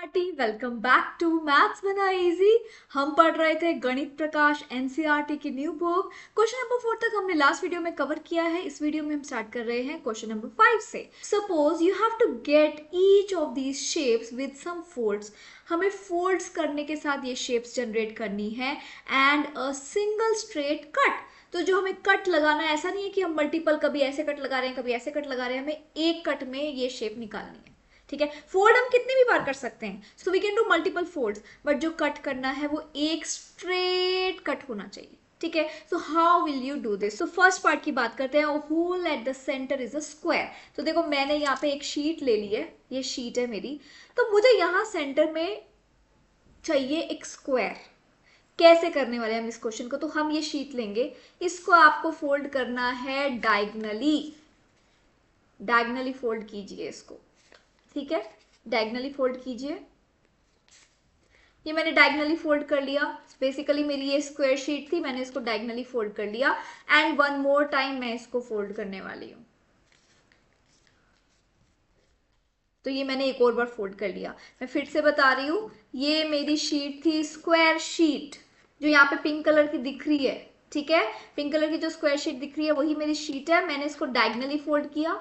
Party welcome back to maths बना easy. हम पढ़ रहे थे गणित प्रकाश एनसीईआरटी की न्यू बुक। क्वेश्चन नंबर 4 तक हमने लास्ट वीडियो में कवर किया है। इस वीडियो में हम स्टार्ट कर रहे हैं क्वेश्चन नंबर 5 से। Suppose you have to get each of these shapes with some folds. हमें फोल्ड्स करने के साथ ये शेप्स जनरेट करनी है and a single straight cut. तो जो हमें कट लगाना है, ऐसा नहीं है कि हम मल्टीपल कभी ऐसे कट लगा रहे हैं कभी ऐसे कट लगा रहे हैं, हमें एक कट में ये शेप निकालनी है। ठीक है, फोल्ड हम कितने भी बार कर सकते हैं, so we can do multiple folds, but जो कट करना है वो एक स्ट्रेट कट होना चाहिए। ठीक है, so how will you do this? तो फर्स्ट पार्ट की बात करते हैं। Hole at the centre is a square. तो देखो मैंने यहाँ पे एक शीट ले ली है, ये शीट है मेरी, तो मुझे यहाँ सेंटर में चाहिए एक स्क्वायर। कैसे करने वाले हैं हम इस क्वेश्चन को? तो हम ये शीट लेंगे, इसको आपको फोल्ड करना है डायगनली। डायगनली फोल्ड कीजिए इसको। ठीक है, डायगनली फोल्ड कीजिए। ये मैंने डायगनली फोल्ड कर लिया। बेसिकली मेरी ये स्क्वायर शीट थी, मैंने इसको डायगनली फोल्ड कर लिया एंड वन मोर टाइम मैं इसको फोल्ड करने वाली हूं। तो ये मैंने एक और बार फोल्ड कर लिया। मैं फिर से बता रही हूं, ये मेरी शीट थी स्क्वायर शीट, जो यहाँ पे पिंक कलर की दिख रही है। ठीक है, पिंक कलर की जो स्क्वायर शीट दिख रही है वही मेरी शीट है। मैंने इसको डायगनली फोल्ड किया,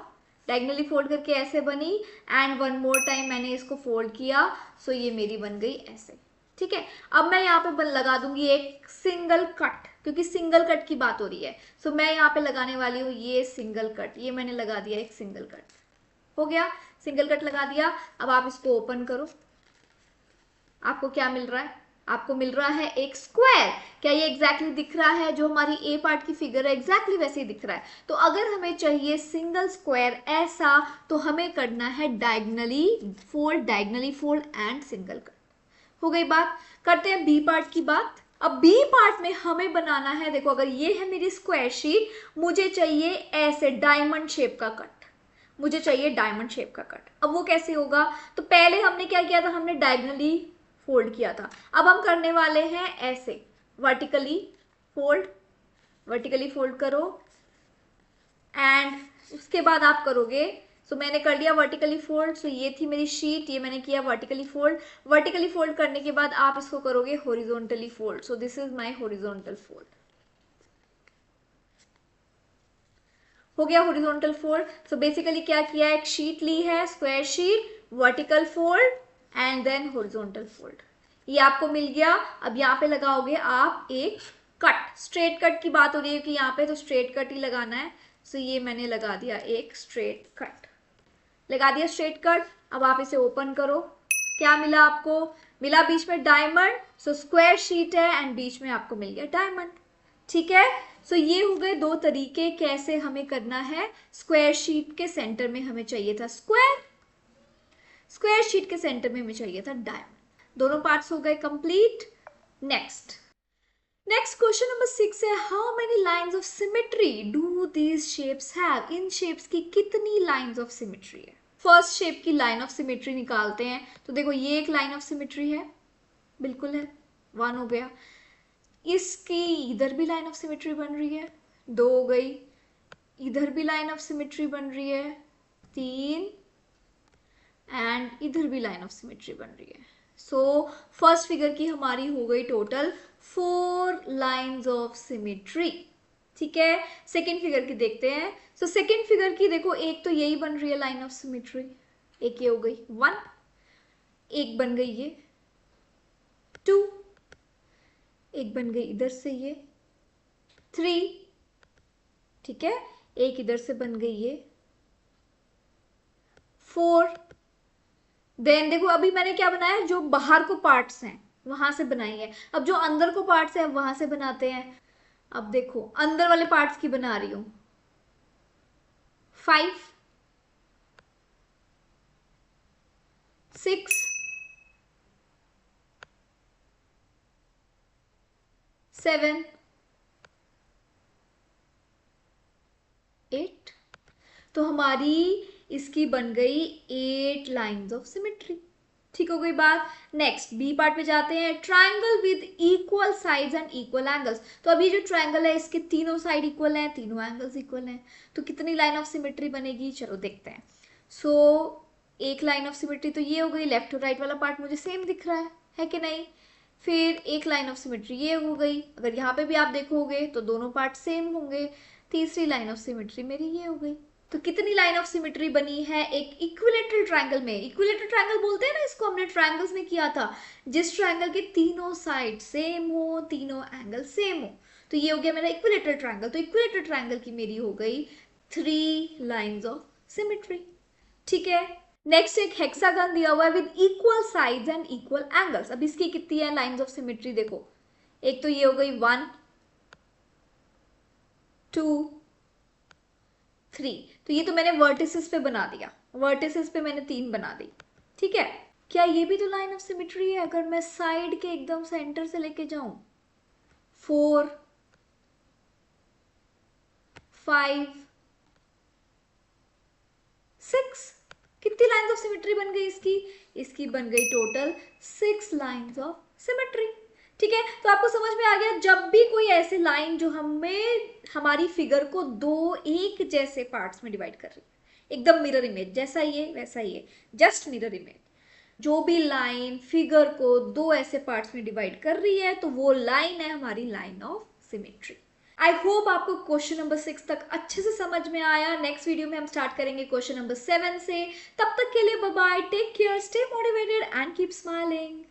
डायगनली फोल्ड करके ऐसे बनी एंड वन मोर टाइम मैंने इसको फोल्ड किया, सो ये मेरी बन गई ऐसे। ठीक है, अब मैं यहाँ पे लगा दूंगी एक सिंगल कट, क्योंकि सिंगल कट की बात हो रही है। सो मैं यहाँ पे लगाने वाली हूँ ये सिंगल कट। ये मैंने लगा दिया एक सिंगल कट, हो गया, सिंगल कट लगा दिया। अब आप इसको ओपन करो, आपको क्या मिल रहा है? आपको मिल रहा है एक स्क्वायर। क्या ये एग्जैक्टली दिख रहा है? जो हमारी ए पार्ट की फिगर है एग्जैक्टली वैसे ही दिख रहा है। तो अगर हमें चाहिए सिंगल स्क्वायर ऐसा, तो हमें करना है diagonally fold, diagonally fold and single cut. हो गई बात। करते हैं बी पार्ट की बात। अब बी पार्ट में हमें बनाना है, देखो अगर ये है मेरी स्क्वायर शीट, मुझे चाहिए ऐसे डायमंड शेप का कट। मुझे चाहिए डायमंड शेप का कट। अब वो कैसे होगा? तो पहले हमने क्या किया था, हमने डायगनली फोल्ड किया था। अब हम करने वाले हैं ऐसे वर्टिकली फोल्ड। वर्टिकली फोल्ड करो एंड उसके बाद आप करोगे, सो मैंने कर लिया वर्टिकली फोल्ड। सो ये थी मेरी शीट, ये मैंने किया वर्टिकली फोल्ड। वर्टिकली फोल्ड करने के बाद आप इसको करोगे horizontally fold. So this is my horizontal fold. हो गया हॉरिजॉन्टल फोल्ड। सो बेसिकली क्या किया, एक शीट ली है square sheet, vertical fold and then horizontal fold. ये आपको मिल गया। अब यहाँ पे लगाओगे आप एक कट। स्ट्रेट कट की बात हो रही है कि यहाँ पे, तो स्ट्रेट कट ही लगाना है। सो ये मैंने लगा दिया एक स्ट्रेट कट, लगा दिया स्ट्रेट कट। अब आप इसे ओपन करो, क्या मिला आपको? मिला बीच में डायमंड। सो स्क्वायर शीट है एंड बीच में आपको मिल गया डायमंड। ठीक है, सो ये हो गए दो तरीके कैसे हमें करना है। स्क्वायर शीट के सेंटर में हमें चाहिए था स्क्वायर, स्क्वायर शीट के सेंटर में हमें चाहिए था डायमंड। दोनों पार्ट्स हो गए complete. Next next question number 6 है, how many lines of symmetry do these shapes have? In shapes की कितनी लाइंस ऑफ सिमेट्री है? फर्स्ट शेप की लाइन ऑफ सिमेट्री निकालते हैं। तो देखो ये एक लाइन ऑफ सिमेट्री है, बिल्कुल है, वन हो गया। इसकी इधर भी लाइन ऑफ सिमेट्री बन रही है, दो हो गई। इधर भी लाइन ऑफ सिमेट्री बन रही है, तीन। एंड इधर भी लाइन ऑफ सिमेट्री बन रही है। सो फर्स्ट फिगर की हमारी हो गई टोटल 4 लाइंस ऑफ सिमेट्री। ठीक है, सेकेंड फिगर की देखते हैं। सो सेकेंड फिगर की देखो, एक तो यही बन रही है लाइन ऑफ सिमेट्री, एक ये हो गई 1, एक बन गई ये 2, एक बन गई इधर से ये 3। ठीक है, एक इधर से बन गई ये 4। देन देखो अभी मैंने क्या बनाया, जो बाहर को पार्ट्स हैं वहां से बनाई है। अब जो अंदर को पार्ट्स हैं वहां से बनाते हैं। अब देखो अंदर वाले पार्ट्स की बना रही हूं, 5, 6, 7, 8। तो हमारी इसकी बन गई 8 लाइंस ऑफ सिमेट्री। ठीक हो गई बात। नेक्स्ट बी पार्ट पे जाते हैं। Triangle with equal sides and equal angles. तो अभी जो ट्राइंगल है इसके तीनों साइड इक्वल हैं, तीनों एंगल्स इक्वल हैं, तो कितनी लाइन ऑफ सिमेट्री बनेगी? चलो देखते हैं। सो एक लाइन ऑफ सिमेट्री तो ये हो गई, लेफ्ट और राइट वाला पार्ट मुझे सेम दिख रहा है कि नहीं। फिर एक लाइन ऑफ सिमेट्री ये हो गई, अगर यहाँ पे भी आप देखोगे तो दोनों पार्ट सेम होंगे। तीसरी लाइन ऑफ सिमेट्री मेरी ये हो गई। तो कितनी लाइन ऑफ सिमेट्री बनी है एक इक्विलेटरल ट्रायंगल में। इक्विलेटरल ट्रायंगल बोलते हैं ना इसको, हमने ट्रायंगल्स में किया था, जिस ट्रायंगल के तीनों साइड सेम हो, तीनों एंगल सेम हो। तो ये हो गया मेरा इक्विलेटरल ट्रायंगल। तो इक्विलेटरल ट्रायंगल की मेरी हो गई 3 लाइंस ऑफ सिमेट्री। ठीक है, नेक्स्ट एक हेक्सागन दिया हुआ है with equal sides and equal angles. अब इसकी कितनी है लाइंस ऑफ सिमेट्री देखो, एक तो ये हो गई 1 2 3। तो ये तो मैंने वर्टिसेस पे बना दिया, वर्टिसेस पे मैंने 3 बना दी। ठीक है, क्या ये भी तो लाइन ऑफ सिमेट्री है अगर मैं साइड के एकदम सेंटर से लेके जाऊं। 4 5 6, कितनी लाइंस ऑफ सिमेट्री बन गई इसकी, इसकी बन गई टोटल 6 लाइंस ऑफ सिमेट्री। ठीक है, तो आपको समझ में आ गया, जब भी कोई ऐसे लाइन जो हमें हमारी फिगर को दो एक जैसे पार्ट्स में डिवाइड कर रही है, एकदम मिरर इमेज, जैसा ये वैसा ये, जस्ट मिरर इमेज, जो भी लाइन फिगर को दो ऐसे पार्ट्स में डिवाइड कर रही है तो वो लाइन है हमारी line of symmetry. I hope आपको क्वेश्चन नंबर 6 तक अच्छे से समझ में आया। नेक्स्ट वीडियो में हम स्टार्ट करेंगे क्वेश्चन नंबर 7 से। तब तक के लिए bye bye, take care, stay motivated and keep smiling.